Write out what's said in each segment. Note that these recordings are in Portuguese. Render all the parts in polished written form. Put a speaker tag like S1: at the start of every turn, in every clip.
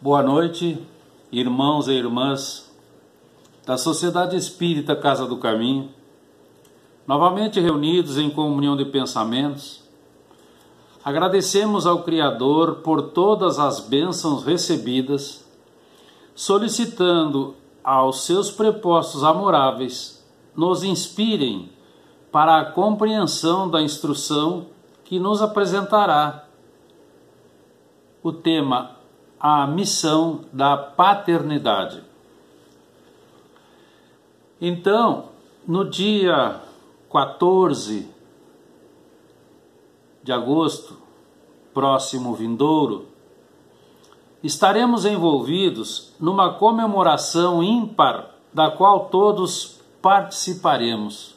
S1: Boa noite, irmãos e irmãs da Sociedade Espírita Casa do Caminho, novamente reunidos em comunhão de pensamentos. Agradecemos ao Criador por todas as bênçãos recebidas, solicitando aos seus prepostos amoráveis nos inspirem para a compreensão da instrução que nos apresentará o tema a missão da paternidade. Então, no dia 14 de agosto, próximo vindouro, estaremos envolvidos numa comemoração ímpar da qual todos participaremos.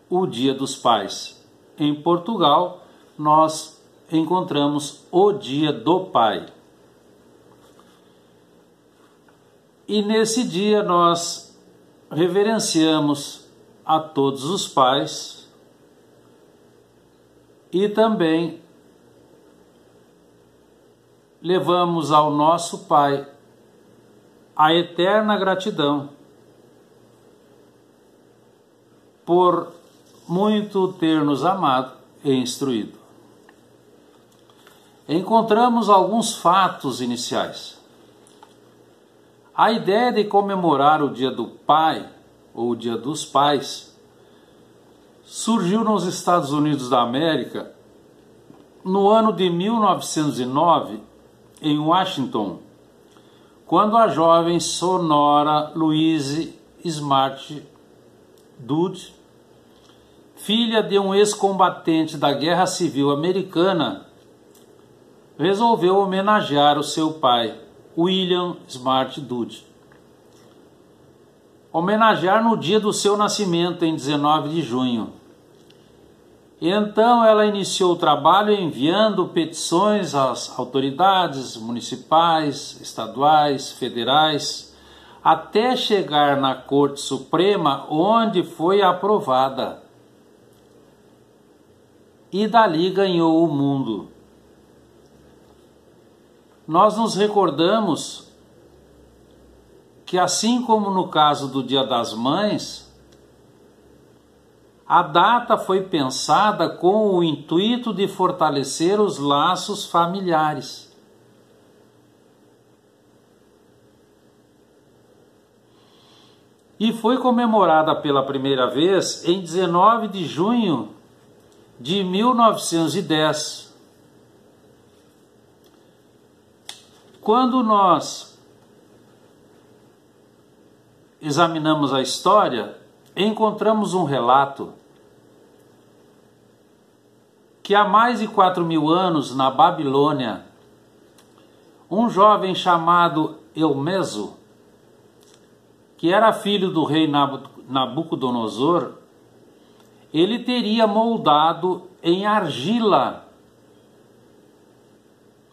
S1: O Dia dos Pais. Em Portugal, nós encontramos o Dia do Pai. E nesse dia nós reverenciamos a todos os pais e também levamos ao nosso Pai a eterna gratidão por muito ter nos amado e instruído. Encontramos alguns fatos iniciais. A ideia de comemorar o Dia do Pai, ou o Dia dos Pais, surgiu nos Estados Unidos da América no ano de 1909, em Washington, quando a jovem Sonora Louise Smart Dodd, filha de um ex-combatente da Guerra Civil Americana, resolveu homenagear o seu pai, William Smart Dodd. Homenagear no dia do seu nascimento, em 19 de junho. Então ela iniciou o trabalho enviando petições às autoridades municipais, estaduais, federais, até chegar na Corte Suprema, onde foi aprovada. E dali ganhou o mundo. Nós nos recordamos que, assim como no caso do Dia das Mães, a data foi pensada com o intuito de fortalecer os laços familiares. E foi comemorada pela primeira vez em 19 de junho de 1910. Quando nós examinamos a história, encontramos um relato que há mais de 4.000 anos, na Babilônia, um jovem chamado Elmeso, que era filho do rei Nabucodonosor, ele teria moldado em argila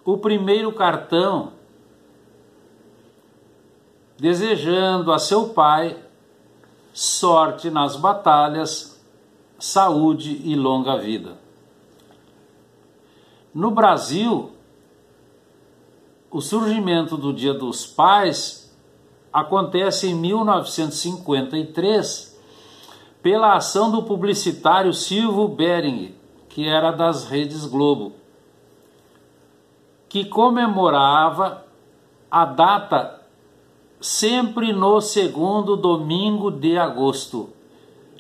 S1: o primeiro cartão, desejando a seu pai sorte nas batalhas, saúde e longa vida. No Brasil, o surgimento do Dia dos Pais acontece em 1953, pela ação do publicitário Silvio Bering, que era das Redes Globo, que comemorava a data sempre no segundo domingo de agosto.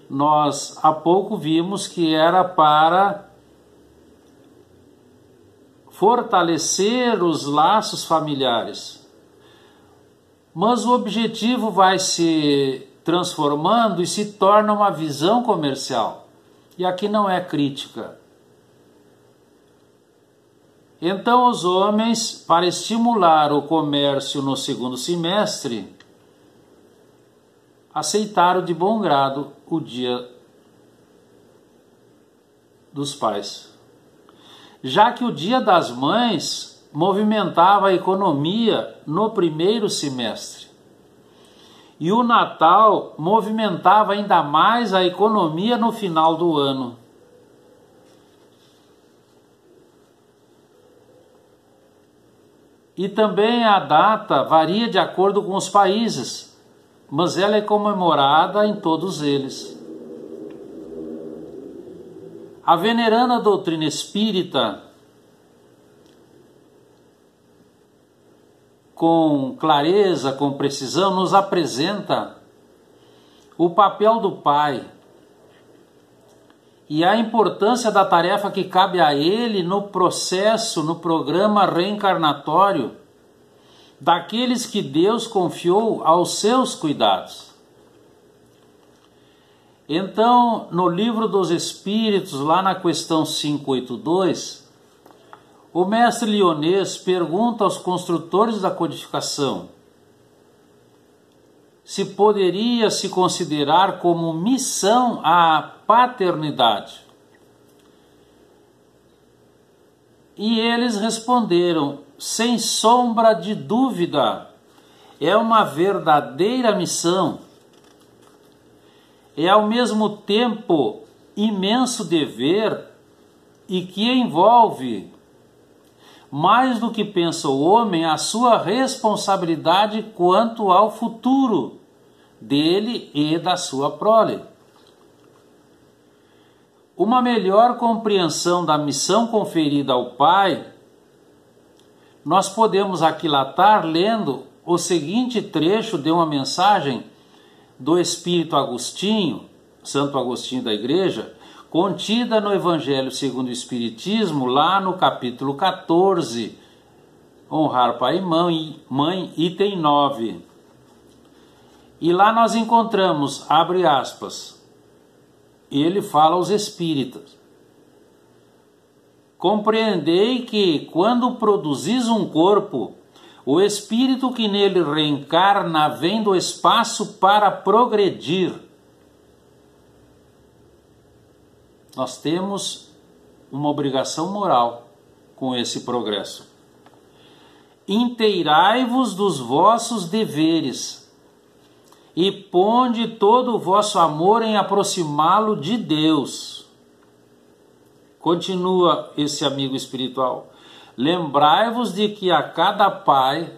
S1: Nós há pouco vimos que era para fortalecer os laços familiares. Mas o objetivo vai se transformando e se torna uma visão comercial. E aqui não é crítica. Então os homens, para estimular o comércio no segundo semestre, aceitaram de bom grado o Dia dos Pais. Já que o Dia das Mães movimentava a economia no primeiro semestre. E o Natal movimentava ainda mais a economia no final do ano. E também a data varia de acordo com os países, mas ela é comemorada em todos eles. A veneranda doutrina espírita, com clareza, com precisão, nos apresenta o papel do Pai e a importância da tarefa que cabe a ele no processo, no programa reencarnatório daqueles que Deus confiou aos seus cuidados. Então, no Livro dos Espíritos, lá na questão 582, o mestre Lyonês pergunta aos construtores da codificação se poderia se considerar como missão a paternidade. E eles responderam, sem sombra de dúvida, é uma verdadeira missão. É ao mesmo tempo imenso dever e que envolve, mais do que pensa o homem, a sua responsabilidade quanto ao futuro dele e da sua prole. Uma melhor compreensão da missão conferida ao Pai, nós podemos aquilatar lendo o seguinte trecho de uma mensagem do Espírito Agostinho, Santo Agostinho da Igreja, contida no Evangelho segundo o Espiritismo, lá no capítulo 14, honrar pai e mãe, item 9. E lá nós encontramos, abre aspas, ele fala aos espíritas: compreendei que, quando produzis um corpo, o espírito que nele reencarna vem do espaço para progredir. Nós temos uma obrigação moral com esse progresso. Inteirai-vos dos vossos deveres e ponde todo o vosso amor em aproximá-lo de Deus. Continua esse amigo espiritual. Lembrai-vos de que a cada pai,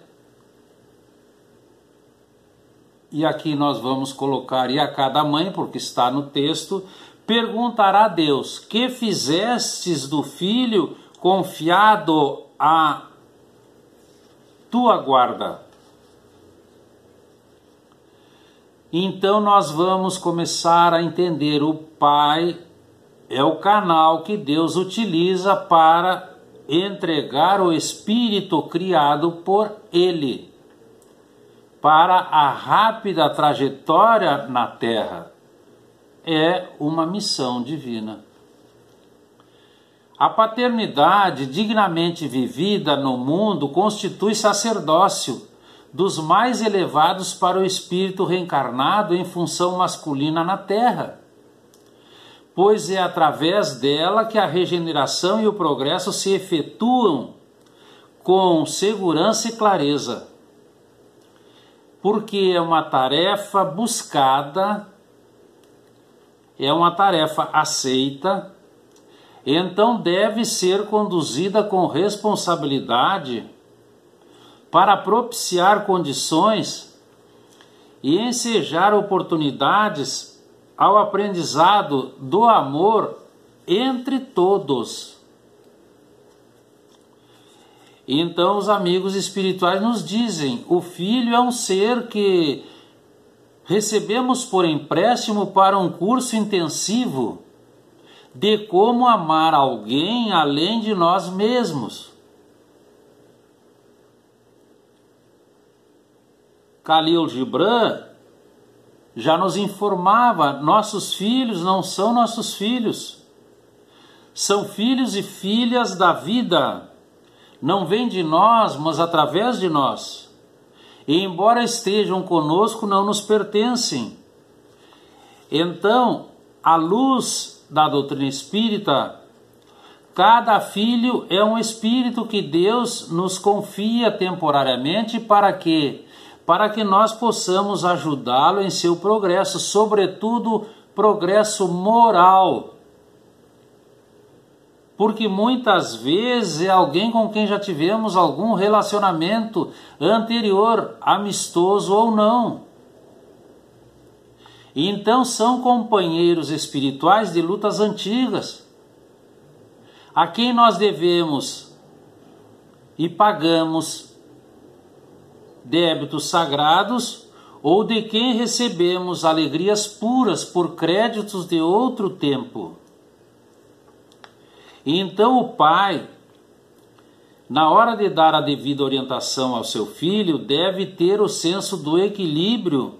S1: e aqui nós vamos colocar, e a cada mãe, porque está no texto, perguntará a Deus: que fizestes do filho confiado à tua guarda? Então nós vamos começar a entender: o Pai é o canal que Deus utiliza para entregar o Espírito criado por Ele para a rápida trajetória na Terra. É uma missão divina. A paternidade dignamente vivida no mundo constitui sacerdócio dos mais elevados para o espírito reencarnado em função masculina na Terra, pois é através dela que a regeneração e o progresso se efetuam com segurança e clareza, porque é uma tarefa buscada, é uma tarefa aceita, então deve ser conduzida com responsabilidade para propiciar condições e ensejar oportunidades ao aprendizado do amor entre todos. Então os amigos espirituais nos dizem: o filho é um ser que recebemos por empréstimo para um curso intensivo de como amar alguém além de nós mesmos. Khalil Gibran já nos informava: nossos filhos não são nossos filhos, são filhos e filhas da vida, não vêm de nós, mas através de nós. E embora estejam conosco, não nos pertencem. Então, à luz da doutrina espírita, cada filho é um espírito que Deus nos confia temporariamente para que nós possamos ajudá-lo em seu progresso, sobretudo progresso moral. porque muitas vezes é alguém com quem já tivemos algum relacionamento anterior, amistoso ou não. E então são companheiros espirituais de lutas antigas, a quem nós devemos e pagamos débitos sagrados, ou de quem recebemos alegrias puras por créditos de outro tempo. E então o pai, na hora de dar a devida orientação ao seu filho, deve ter o senso do equilíbrio,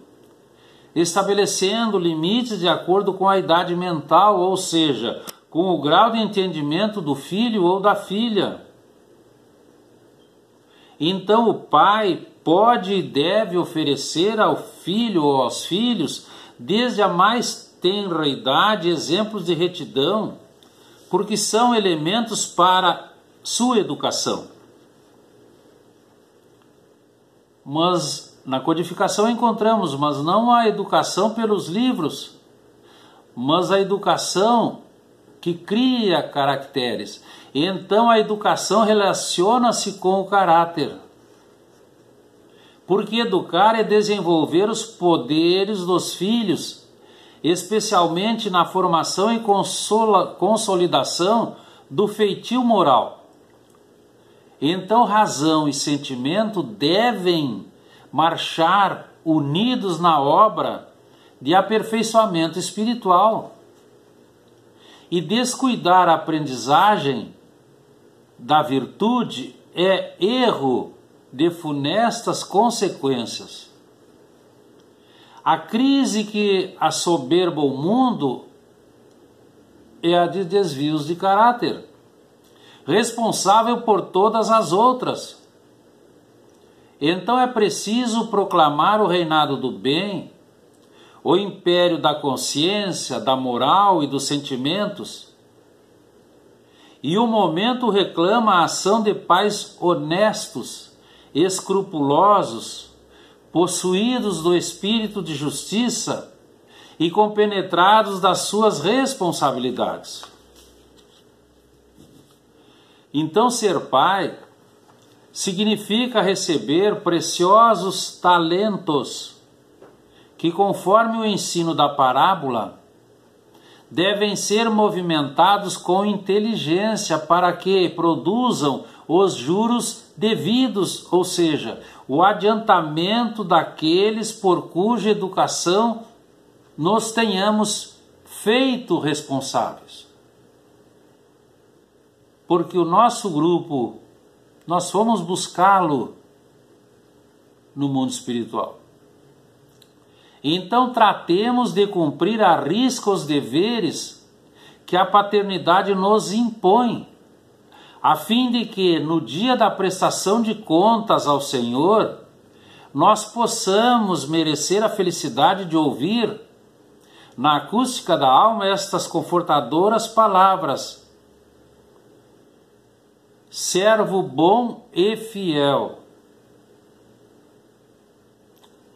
S1: estabelecendo limites de acordo com a idade mental, ou seja, com o grau de entendimento do filho ou da filha. Então o pai pode e deve oferecer ao filho ou aos filhos, desde a mais tenra idade, exemplos de retidão, porque são elementos para sua educação. Mas na codificação encontramos, mas não a educação pelos livros, mas a educação que cria caracteres. Então a educação relaciona-se com o caráter. Porque educar é desenvolver os poderes dos filhos, especialmente na formação e consolidação do feitio moral. Então razão e sentimento devem marchar unidos na obra de aperfeiçoamento espiritual. E descuidar a aprendizagem da virtude é erro de funestas consequências. A crise que assoberba o mundo é a de desvios de caráter, responsável por todas as outras. Então é preciso proclamar o reinado do bem, o império da consciência, da moral e dos sentimentos. E o momento reclama a ação de pais honestos, escrupulosos, possuídos do espírito de justiça e compenetrados das suas responsabilidades. Então, ser pai significa receber preciosos talentos que, conforme o ensino da parábola, devem ser movimentados com inteligência para que produzam os juros devidos, ou seja, o adiantamento daqueles por cuja educação nos tenhamos feito responsáveis. Porque o nosso grupo, nós fomos buscá-lo no mundo espiritual. Então tratemos de cumprir à risca os deveres que a paternidade nos impõe, a fim de que, no dia da prestação de contas ao Senhor, nós possamos merecer a felicidade de ouvir, na acústica da alma, estas confortadoras palavras: servo bom e fiel,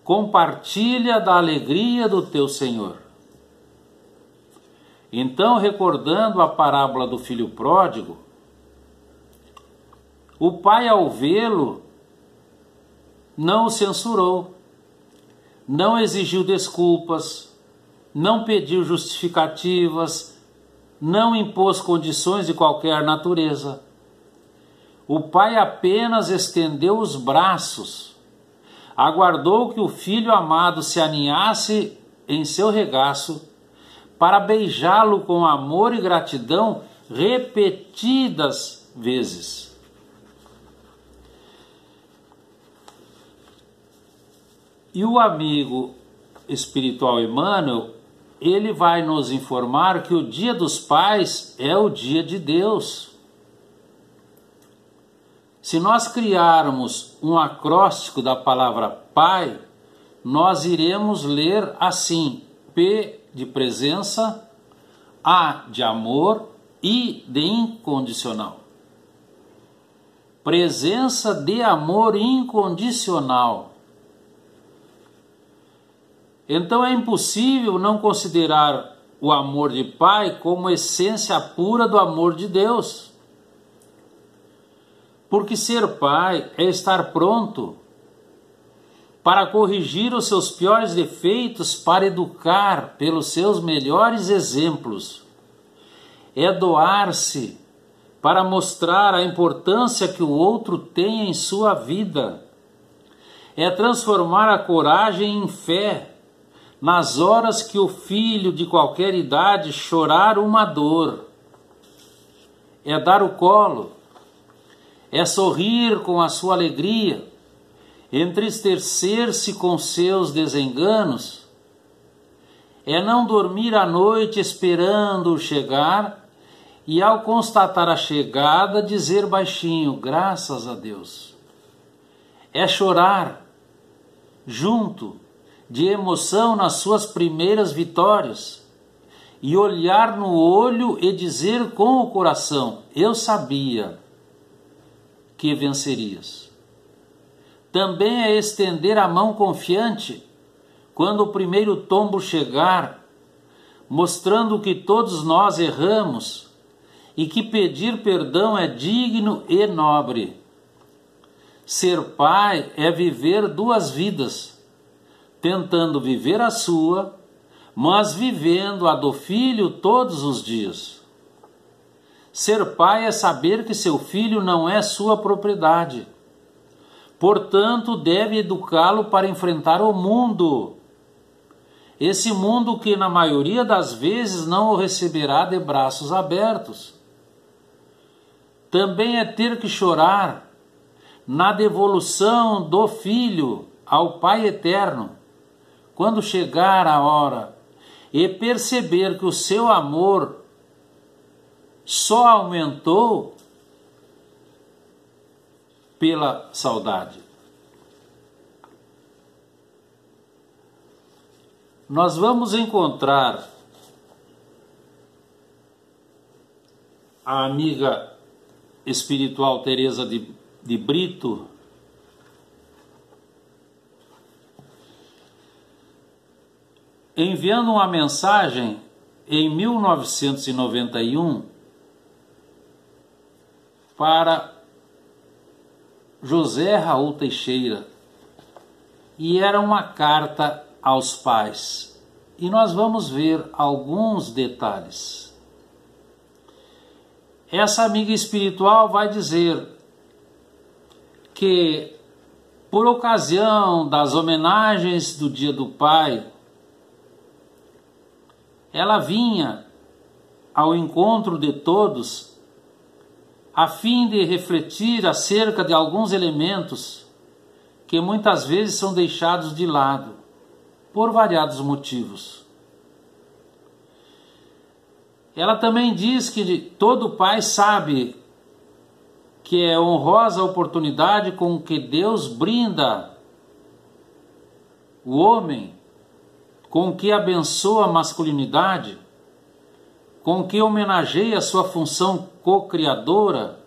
S1: compartilha da alegria do teu Senhor. Então, recordando a parábola do filho pródigo, o pai, ao vê-lo, não o censurou, não exigiu desculpas, não pediu justificativas, não impôs condições de qualquer natureza. O pai apenas estendeu os braços, aguardou que o filho amado se aninhasse em seu regaço para beijá-lo com amor e gratidão repetidas vezes. E o amigo espiritual Emmanuel, ele vai nos informar que o Dia dos Pais é o dia de Deus. Se nós criarmos um acróstico da palavra pai, nós iremos ler assim: P de presença, A de amor, I de incondicional. Presença de amor incondicional. Então é impossível não considerar o amor de pai como essência pura do amor de Deus. Porque ser pai é estar pronto para corrigir os seus piores defeitos, para educar pelos seus melhores exemplos. É doar-se para mostrar a importância que o outro tem em sua vida. É transformar a coragem em fé nas horas que o filho de qualquer idade chorar uma dor. É dar o colo. É sorrir com a sua alegria. Entristecer-se com seus desenganos. É não dormir à noite esperando-o chegar e, ao constatar a chegada, dizer baixinho, graças a Deus. É chorar junto, de emoção nas suas primeiras vitórias, e olhar no olho e dizer com o coração, eu sabia que vencerias. Também é estender a mão confiante quando o primeiro tombo chegar, mostrando que todos nós erramos e que pedir perdão é digno e nobre. Ser pai é viver duas vidas, tentando viver a sua, mas vivendo a do filho todos os dias. Ser pai é saber que seu filho não é sua propriedade. Portanto, deve educá-lo para enfrentar o mundo. Esse mundo que, na maioria das vezes, não o receberá de braços abertos. Também é ter que chorar na devolução do filho ao Pai Eterno, quando chegar a hora, e perceber que o seu amor só aumentou pela saudade. Nós vamos encontrar a amiga espiritual Teresa de Brito enviando uma mensagem em 1991 para José Raul Teixeira, e era uma carta aos pais. E nós vamos ver alguns detalhes. Essa amiga espiritual vai dizer que, por ocasião das homenagens do Dia do Pai, ela vinha ao encontro de todos a fim de refletir acerca de alguns elementos que muitas vezes são deixados de lado, por variados motivos. Ela também diz que todo pai sabe que é honrosa a oportunidade com que Deus brinda o homem, com que abençoa a masculinidade, com que homenageia a sua função co-criadora.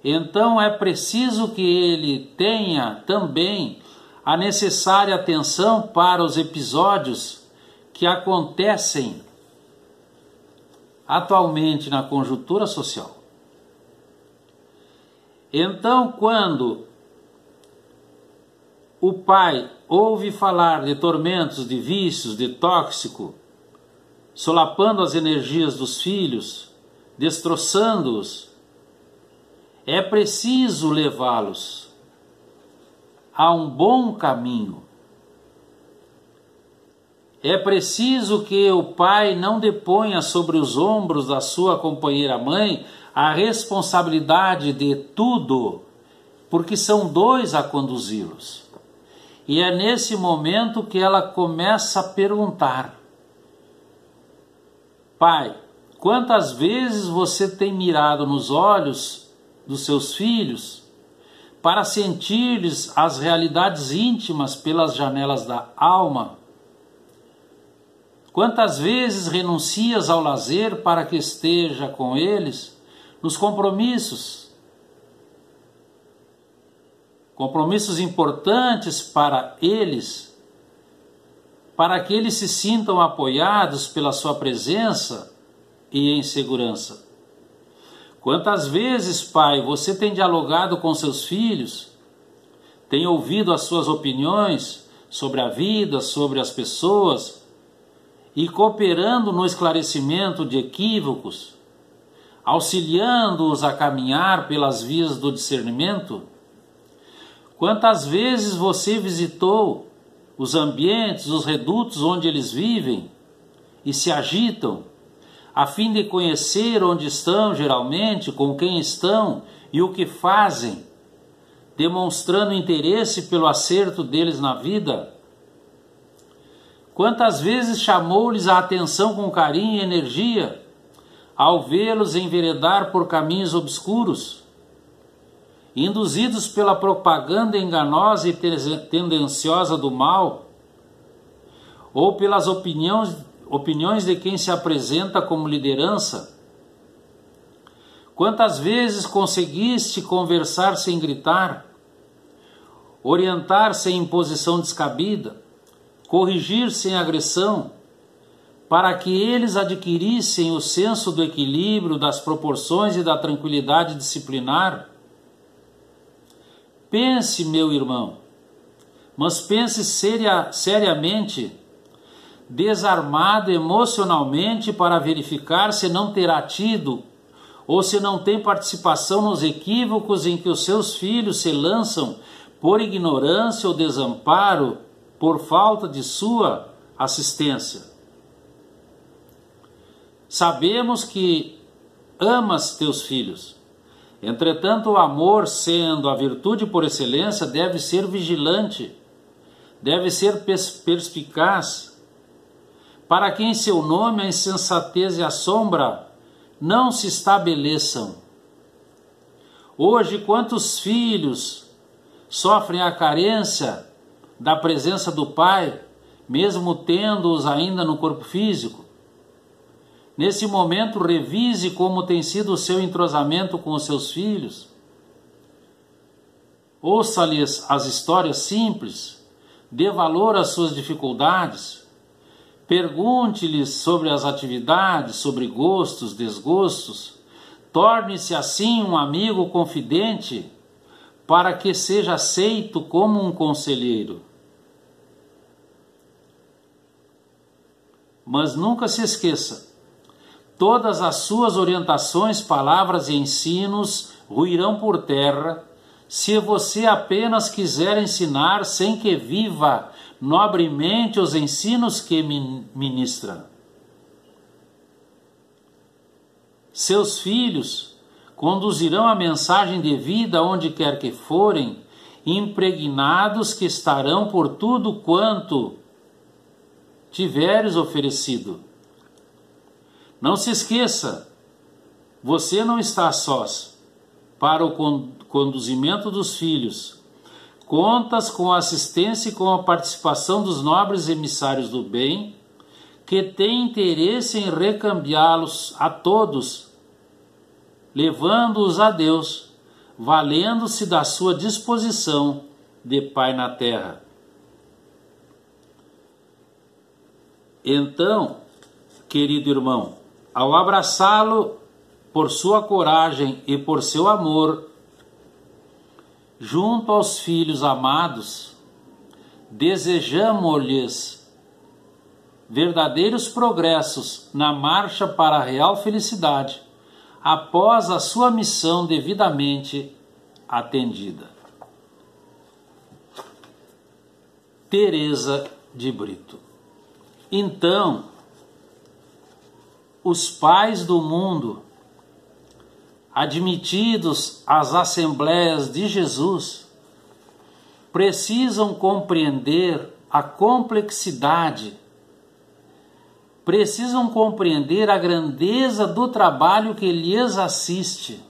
S1: Então é preciso que ele tenha também a necessária atenção para os episódios que acontecem atualmente na conjuntura social. Então, quando o pai ouve falar de tormentos, de vícios, de tóxico, solapando as energias dos filhos, destroçando-os, é preciso levá-los a um bom caminho. É preciso que o pai não deponha sobre os ombros da sua companheira mãe a responsabilidade de tudo, porque são dois a conduzi-los. E é nesse momento que ela começa a perguntar: pai, quantas vezes você tem mirado nos olhos dos seus filhos para sentir-lhes as realidades íntimas pelas janelas da alma? Quantas vezes renuncias ao lazer para que esteja com eles nos compromissos importantes para eles, para que eles se sintam apoiados pela sua presença e em segurança. Quantas vezes, Pai, você tem dialogado com seus filhos, tem ouvido as suas opiniões sobre a vida, sobre as pessoas, e cooperando no esclarecimento de equívocos, auxiliando-os a caminhar pelas vias do discernimento? Quantas vezes você visitou os ambientes, os redutos onde eles vivem e se agitam, a fim de conhecer onde estão geralmente, com quem estão e o que fazem, demonstrando interesse pelo acerto deles na vida? Quantas vezes chamou-lhes a atenção com carinho e energia, ao vê-los enveredar por caminhos obscuros, induzidos pela propaganda enganosa e tendenciosa do mal, ou pelas opiniões de quem se apresenta como liderança? Quantas vezes conseguiste conversar sem gritar, orientar sem imposição descabida, corrigir sem agressão, para que eles adquirissem o senso do equilíbrio, das proporções e da tranquilidade disciplinar? Pense, meu irmão, mas pense seriamente, desarmado emocionalmente, para verificar se não terá tido ou se não tem participação nos equívocos em que os seus filhos se lançam por ignorância ou desamparo, por falta de sua assistência. Sabemos que amas teus filhos. Entretanto, o amor, sendo a virtude por excelência, deve ser vigilante, deve ser perspicaz, para que em seu nome a insensatez e a sombra não se estabeleçam. Hoje, quantos filhos sofrem a carência da presença do Pai, mesmo tendo-os ainda no corpo físico? Nesse momento, revise como tem sido o seu entrosamento com os seus filhos. Ouça-lhes as histórias simples, dê valor às suas dificuldades, pergunte-lhes sobre as atividades, sobre gostos, desgostos, torne-se assim um amigo confidente, para que seja aceito como um conselheiro. Mas nunca se esqueça, todas as suas orientações, palavras e ensinos ruirão por terra, se você apenas quiser ensinar sem que viva nobremente os ensinos que ministra. Seus filhos conduzirão a mensagem de vida onde quer que forem, impregnados que estarão por tudo quanto tiveres oferecido. Não se esqueça, você não está sós. Para o conduzimento dos filhos, contas com a assistência e com a participação dos nobres emissários do bem, que têm interesse em recambiá-los a todos, levando-os a Deus, valendo-se da sua disposição de Pai na terra. Então, querido irmão, ao abraçá-lo por sua coragem e por seu amor, junto aos filhos amados, desejamo-lhes verdadeiros progressos na marcha para a real felicidade, após a sua missão devidamente atendida. Teresa de Brito. Então, os pais do mundo, admitidos às Assembleias de Jesus, precisam compreender a complexidade, precisam compreender a grandeza do trabalho que lhes assiste.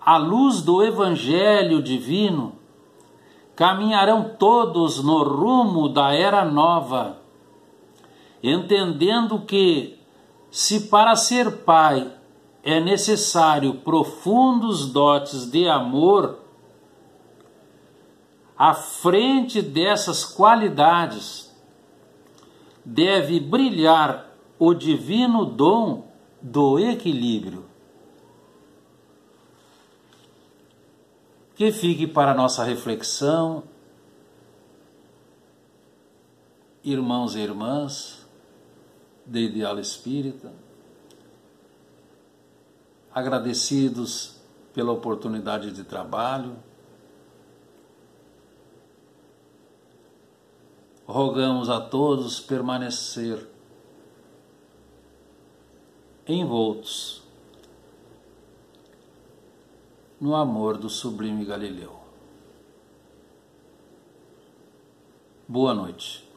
S1: À luz do Evangelho divino, caminharão todos no rumo da era nova, entendendo que, se para ser pai é necessário profundos dotes de amor, À frente dessas qualidades deve brilhar o divino dom do equilíbrio. Que fique para nossa reflexão, irmãos e irmãs de Ideal Espírita, agradecidos pela oportunidade de trabalho, rogamos a todos permanecer envoltos no amor do sublime Galileu. Boa noite.